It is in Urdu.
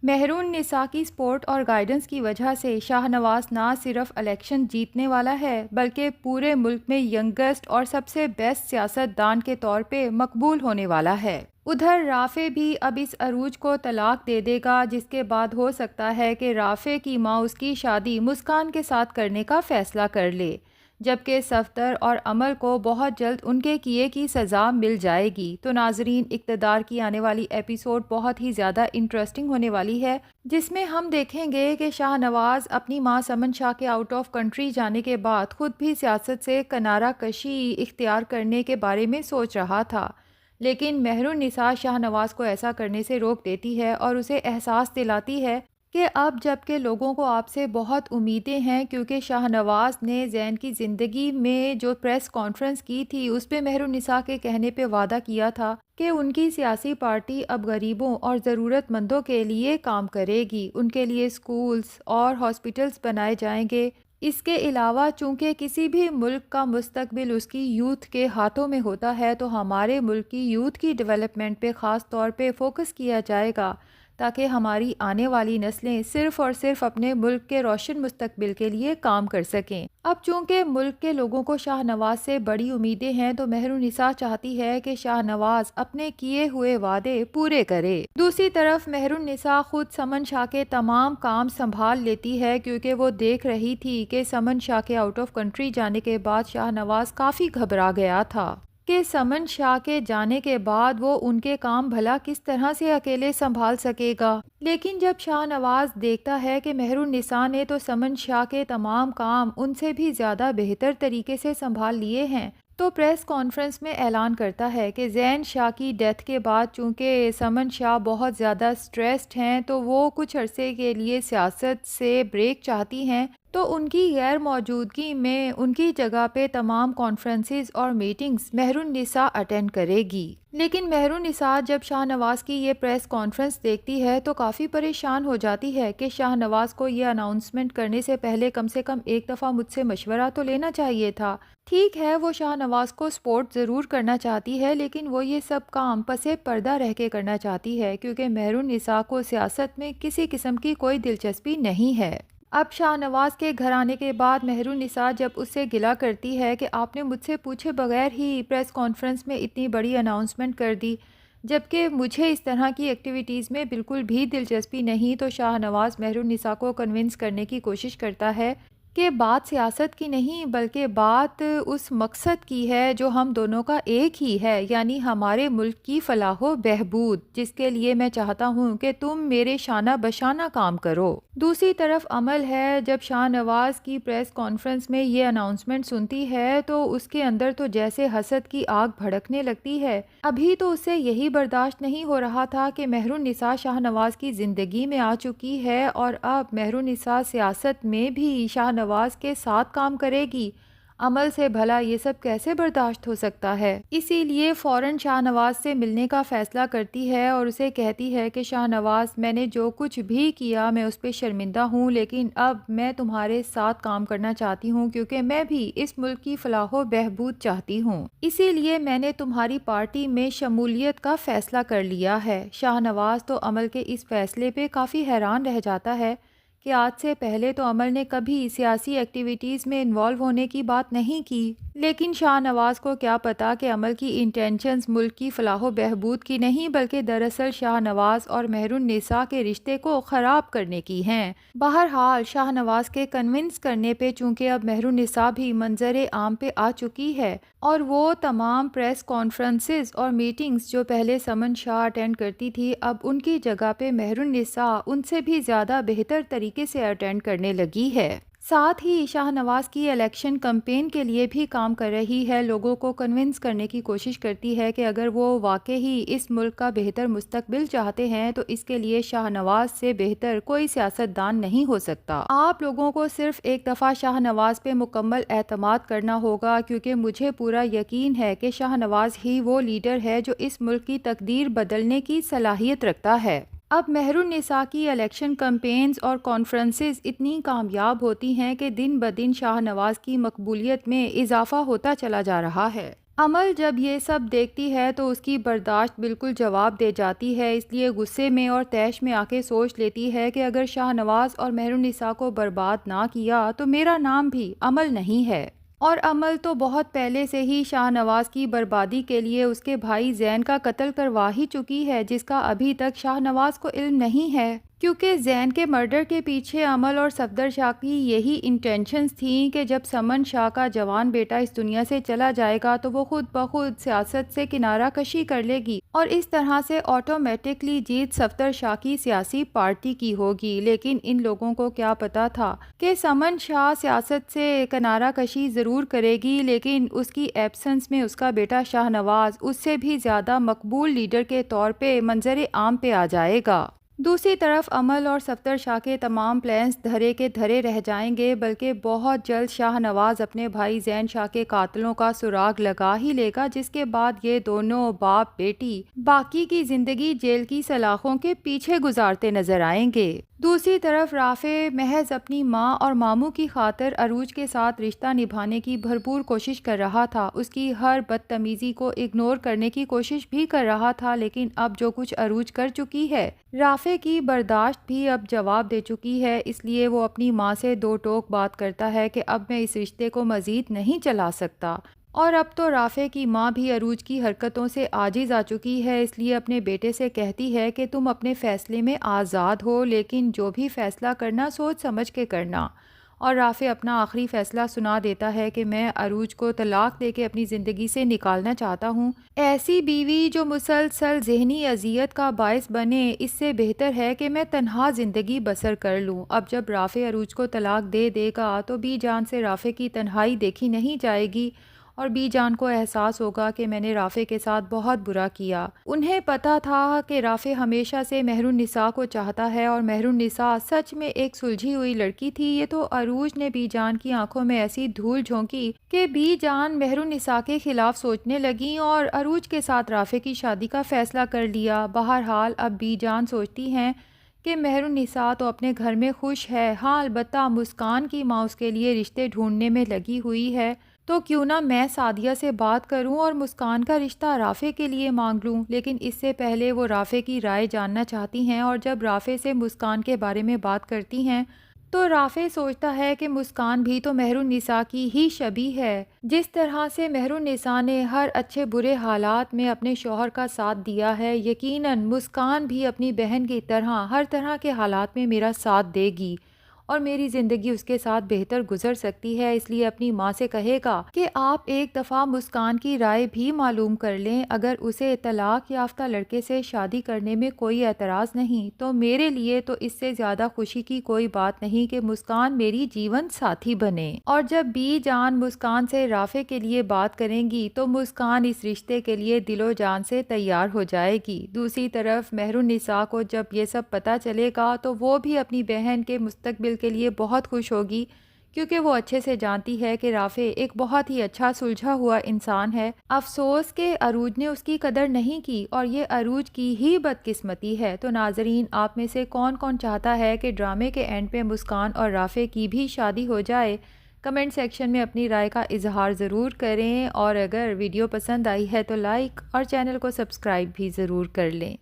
مہرون نساء کی سپورٹ اور گائیڈنس کی وجہ سے شاہ نواز نہ صرف الیکشن جیتنے والا ہے بلکہ پورے ملک میں ینگسٹ اور سب سے بیسٹ سیاست دان کے طور پہ مقبول ہونے والا ہے۔ ادھر رافع بھی اب اس عروج کو طلاق دے دے گا، جس کے بعد ہو سکتا ہے کہ رافع کی ماں اس کی شادی مسکان کے ساتھ کرنے کا فیصلہ کر لے، جبکہ صفدر اور عمل کو بہت جلد ان کے کیے کی سزا مل جائے گی۔ تو ناظرین، اقتدار کی آنے والی ایپیسوڈ بہت ہی زیادہ انٹرسٹنگ ہونے والی ہے، جس میں ہم دیکھیں گے کہ شاہ نواز اپنی ماں سمن شاہ کے آؤٹ آف کنٹری جانے کے بعد خود بھی سیاست سے کنارہ کشی اختیار کرنے کے بارے میں سوچ رہا تھا، لیکن مہرون نساء شاہ نواز کو ایسا کرنے سے روک دیتی ہے اور اسے احساس دلاتی ہے کہ اب جب کہ لوگوں کو آپ سے بہت امیدیں ہیں، کیونکہ شاہ نواز نے زین کی زندگی میں جو پریس کانفرنس کی تھی اس پہ مہرون نساء کے کہنے پہ وعدہ کیا تھا کہ ان کی سیاسی پارٹی اب غریبوں اور ضرورت مندوں کے لیے کام کرے گی، ان کے لیے سکولز اور ہاسپٹلز بنائے جائیں گے۔ اس کے علاوہ چونکہ کسی بھی ملک کا مستقبل اس کی یوتھ کے ہاتھوں میں ہوتا ہے، تو ہمارے ملک کی یوتھ کی ڈیولپمنٹ پہ خاص طور پہ فوکس کیا جائے گا تاکہ ہماری آنے والی نسلیں صرف اور صرف اپنے ملک کے روشن مستقبل کے لیے کام کر سکیں۔ اب چونکہ ملک کے لوگوں کو شاہ نواز سے بڑی امیدیں ہیں، تو مہرون نساء چاہتی ہے کہ شاہ نواز اپنے کیے ہوئے وعدے پورے کرے۔ دوسری طرف مہرون نساء خود سمن شاہ کے تمام کام سنبھال لیتی ہے، کیونکہ وہ دیکھ رہی تھی کہ سمن شاہ کے آؤٹ آف کنٹری جانے کے بعد شاہ نواز کافی گھبرا گیا تھا کہ سمن شاہ کے جانے کے بعد وہ ان کے کام بھلا کس طرح سے اکیلے سنبھال سکے گا۔ لیکن جب شاہ نواز دیکھتا ہے کہ مہرون نساء نے تو سمن شاہ کے تمام کام ان سے بھی زیادہ بہتر طریقے سے سنبھال لیے ہیں، تو پریس کانفرنس میں اعلان کرتا ہے کہ زین شاہ کی ڈیتھ کے بعد چونکہ سمن شاہ بہت زیادہ سٹریسڈ ہیں، تو وہ کچھ عرصے کے لیے سیاست سے بریک چاہتی ہیں، تو ان کی غیر موجودگی میں ان کی جگہ پہ تمام کانفرنسز اور میٹنگز مہرون نساء اٹینڈ کرے گی۔ لیکن مہرون نساء جب شاہ نواز کی یہ پریس کانفرنس دیکھتی ہے تو کافی پریشان ہو جاتی ہے کہ شاہ نواز کو یہ اناؤنسمنٹ کرنے سے پہلے کم سے کم ایک دفعہ مجھ سے مشورہ تو لینا چاہیے تھا۔ ٹھیک ہے، وہ شاہ نواز کو سپورٹ ضرور کرنا چاہتی ہے، لیکن وہ یہ سب کام پسِ پردہ رہ کے کرنا چاہتی ہے، کیونکہ مہرون نساء کو سیاست میں کسی قسم کی کوئی دلچسپی نہیں ہے۔ اب شاہ نواز کے گھر آنے کے بعد مہرون نساء جب اس سے گلہ کرتی ہے کہ آپ نے مجھ سے پوچھے بغیر ہی پریس کانفرنس میں اتنی بڑی اناؤنسمنٹ کر دی، جبکہ مجھے اس طرح کی ایکٹیویٹیز میں بالکل بھی دلچسپی نہیں، تو شاہ نواز مہرون نساء کو کنونس کرنے کی کوشش کرتا ہے کہ بات سیاست کی نہیں بلکہ بات اس مقصد کی ہے جو ہم دونوں کا ایک ہی ہے، یعنی ہمارے ملک کی فلاح و بہبود، جس کے لیے میں چاہتا ہوں کہ تم میرے شانہ بشانہ کام کرو۔ دوسری طرف عمل ہے، جب شاہ نواز کی پریس کانفرنس میں یہ اناؤنسمنٹ سنتی ہے تو اس کے اندر تو جیسے حسد کی آگ بھڑکنے لگتی ہے۔ ابھی تو اسے یہی برداشت نہیں ہو رہا تھا کہ مہرون نساء شاہ نواز کی زندگی میں آ چکی ہے اور اب مہرون نساء سیاست میں بھی شاہ نواز کے ساتھ کام کرے گی۔ عمل سے بھلا یہ سب کیسے برداشت ہو سکتا ہے؟ اسی لیے فوراً شاہ نواز سے ملنے کا فیصلہ کرتی ہے اور اسے کہتی ہے کہ شاہ نواز، میں نے جو کچھ بھی کیا میں اس پہ شرمندہ ہوں، لیکن اب میں تمہارے ساتھ کام کرنا چاہتی ہوں کیونکہ میں بھی اس ملک کی فلاح و بہبود چاہتی ہوں۔ اسی لیے میں نے تمہاری پارٹی میں شمولیت کا فیصلہ کر لیا ہے۔ شاہ نواز تو عمل کے اس فیصلے پہ کافی حیران رہ جاتا ہے کہ آج سے پہلے تو عمل نے کبھی سیاسی ایکٹیویٹیز میں انوالو ہونے کی بات نہیں کی، لیکن شاہ نواز کو کیا پتا کہ عمل کی انٹینشنز ملک کی فلاح و بہبود کی نہیں بلکہ دراصل شاہ نواز اور مہرون نساء کے رشتے کو خراب کرنے کی ہیں۔ بہرحال شاہ نواز کے کنونس کرنے پہ چونکہ اب مہرون نساء بھی منظر عام پہ آ چکی ہے اور وہ تمام پریس کانفرنسز اور میٹنگز جو پہلے سمن شاہ اٹینڈ کرتی تھی، اب ان کی جگہ پہ مہرون نساء ان سے بھی زیادہ بہتر طریقے سے اٹینڈ کرنے لگی ہے۔ ساتھ ہی شاہ نواز کی الیکشن کمپین کے لیے بھی کام کر رہی ہے، لوگوں کو کنونس کرنے کی کوشش کرتی ہے کہ اگر وہ واقعی اس ملک کا بہتر مستقبل چاہتے ہیں تو اس کے لیے شاہ نواز سے بہتر کوئی سیاست دان نہیں ہو سکتا۔ آپ لوگوں کو صرف ایک دفعہ شاہ نواز پہ مکمل اعتماد کرنا ہوگا، کیونکہ مجھے پورا یقین ہے کہ شاہ نواز ہی وہ لیڈر ہے جو اس ملک کی تقدیر بدلنے کی صلاحیت رکھتا ہے۔ اب مہرون نساء کی الیکشن کمپینز اور کانفرنسز اتنی کامیاب ہوتی ہیں کہ دن بدن شاہ نواز کی مقبولیت میں اضافہ ہوتا چلا جا رہا ہے۔ عمل جب یہ سب دیکھتی ہے تو اس کی برداشت بالکل جواب دے جاتی ہے، اس لیے غصے میں اور طیش میں آ کے سوچ لیتی ہے کہ اگر شاہ نواز اور مہر النساء کو برباد نہ کیا تو میرا نام بھی عمل نہیں ہے۔ اور عمل تو بہت پہلے سے ہی شاہ نواز کی بربادی کے لیے اس کے بھائی زین کا قتل کروا ہی چکی ہے، جس کا ابھی تک شاہ نواز کو علم نہیں ہے، کیونکہ زین کے مرڈر کے پیچھے عمل اور صفدر شاہ کی یہی انٹینشنز تھیں کہ جب سمن شاہ کا جوان بیٹا اس دنیا سے چلا جائے گا تو وہ خود بخود سیاست سے کنارہ کشی کر لے گی اور اس طرح سے آٹومیٹکلی جیت صفدر شاہ کی سیاسی پارٹی کی ہوگی۔ لیکن ان لوگوں کو کیا پتا تھا کہ سمن شاہ سیاست سے کنارہ کشی ضرور کرے گی، لیکن اس کی ایبسنس میں اس کا بیٹا شاہ نواز اس سے بھی زیادہ مقبول لیڈر کے طور پہ منظر عام پہ آ جائے گا۔ دوسری طرف عمل اور صفدر شاہ کے تمام پلانز دھرے کے دھرے رہ جائیں گے، بلکہ بہت جلد شاہ نواز اپنے بھائی زین شاہ کے قاتلوں کا سراغ لگا ہی لے گا، جس کے بعد یہ دونوں باپ بیٹی باقی کی زندگی جیل کی سلاخوں کے پیچھے گزارتے نظر آئیں گے۔ دوسری طرف رافع محض اپنی ماں اور ماموں کی خاطر عروج کے ساتھ رشتہ نبھانے کی بھرپور کوشش کر رہا تھا، اس کی ہر بدتمیزی کو اگنور کرنے کی کوشش بھی کر رہا تھا، لیکن اب جو کچھ عروج کر چکی ہے، رافع کی برداشت بھی اب جواب دے چکی ہے، اس لیے وہ اپنی ماں سے دو ٹوک بات کرتا ہے کہ اب میں اس رشتے کو مزید نہیں چلا سکتا۔ اور اب تو رافع کی ماں بھی عروج کی حرکتوں سے عاجز آ چکی ہے، اس لیے اپنے بیٹے سے کہتی ہے کہ تم اپنے فیصلے میں آزاد ہو، لیکن جو بھی فیصلہ کرنا سوچ سمجھ کے کرنا۔ اور رافع اپنا آخری فیصلہ سنا دیتا ہے کہ میں عروج کو طلاق دے کے اپنی زندگی سے نکالنا چاہتا ہوں۔ ایسی بیوی جو مسلسل ذہنی اذیت کا باعث بنے، اس سے بہتر ہے کہ میں تنہا زندگی بسر کر لوں۔ اب جب رافع عروج کو طلاق دے دے گا تو بی جان سے رافع کی تنہائی دیکھی نہیں جائے گی اور بی جان کو احساس ہوگا کہ میں نے رافع کے ساتھ بہت برا کیا۔ انہیں پتا تھا کہ رافع ہمیشہ سے مہر النساء کو چاہتا ہے اور مہر النساء سچ میں ایک سلجھی ہوئی لڑکی تھی۔ یہ تو عروج نے بی جان کی آنکھوں میں ایسی دھول جھونکی کہ بی جان مہر النساء کے خلاف سوچنے لگیں اور عروج کے ساتھ رافع کی شادی کا فیصلہ کر لیا۔ بہرحال اب بی جان سوچتی ہیں کہ مہر النساء تو اپنے گھر میں خوش ہے، ہاں البتہ مسکان کی ماں اس کے لیے رشتے ڈھونڈنے میں لگی ہوئی ہے، تو کیوں نہ میں سعدیہ سے بات کروں اور مسکان کا رشتہ رافع کے لیے مانگ لوں۔ لیکن اس سے پہلے وہ رافع کی رائے جاننا چاہتی ہیں، اور جب رافع سے مسکان کے بارے میں بات کرتی ہیں تو رافع سوچتا ہے کہ مسکان بھی تو مہر النساء کی ہی شبیہ ہے۔ جس طرح سے مہر النساء نے ہر اچھے برے حالات میں اپنے شوہر کا ساتھ دیا ہے، یقیناً مسکان بھی اپنی بہن کی طرح ہر طرح کے حالات میں میرا ساتھ دے گی اور میری زندگی اس کے ساتھ بہتر گزر سکتی ہے۔ اس لیے اپنی ماں سے کہے گا کہ آپ ایک دفعہ مسکان کی رائے بھی معلوم کر لیں، اگر اسے طلاق یافتہ لڑکے سے شادی کرنے میں کوئی اعتراض نہیں تو میرے لیے تو اس سے زیادہ خوشی کی کوئی بات نہیں کہ مسکان میری جیون ساتھی بنے۔ اور جب بی جان مسکان سے رافع کے لیے بات کریں گی تو مسکان اس رشتے کے لیے دل و جان سے تیار ہو جائے گی۔ دوسری طرف مہر النساء کو جب یہ سب پتہ چلے گا تو وہ بھی اپنی بہن کے مستقبل کے لیے بہت خوش ہوگی، کیونکہ وہ اچھے سے جانتی ہے کہ رافع ایک بہت ہی اچھا سلجھا ہوا انسان ہے۔ افسوس کہ عروج نے اس کی قدر نہیں کی اور یہ عروج کی ہی بدقسمتی ہے۔ تو ناظرین، آپ میں سے کون کون چاہتا ہے کہ ڈرامے کے اینڈ پہ مسکان اور رافع کی بھی شادی ہو جائے؟ کمنٹ سیکشن میں اپنی رائے کا اظہار ضرور کریں، اور اگر ویڈیو پسند آئی ہے تو لائک اور چینل کو سبسکرائب بھی ضرور کر لیں۔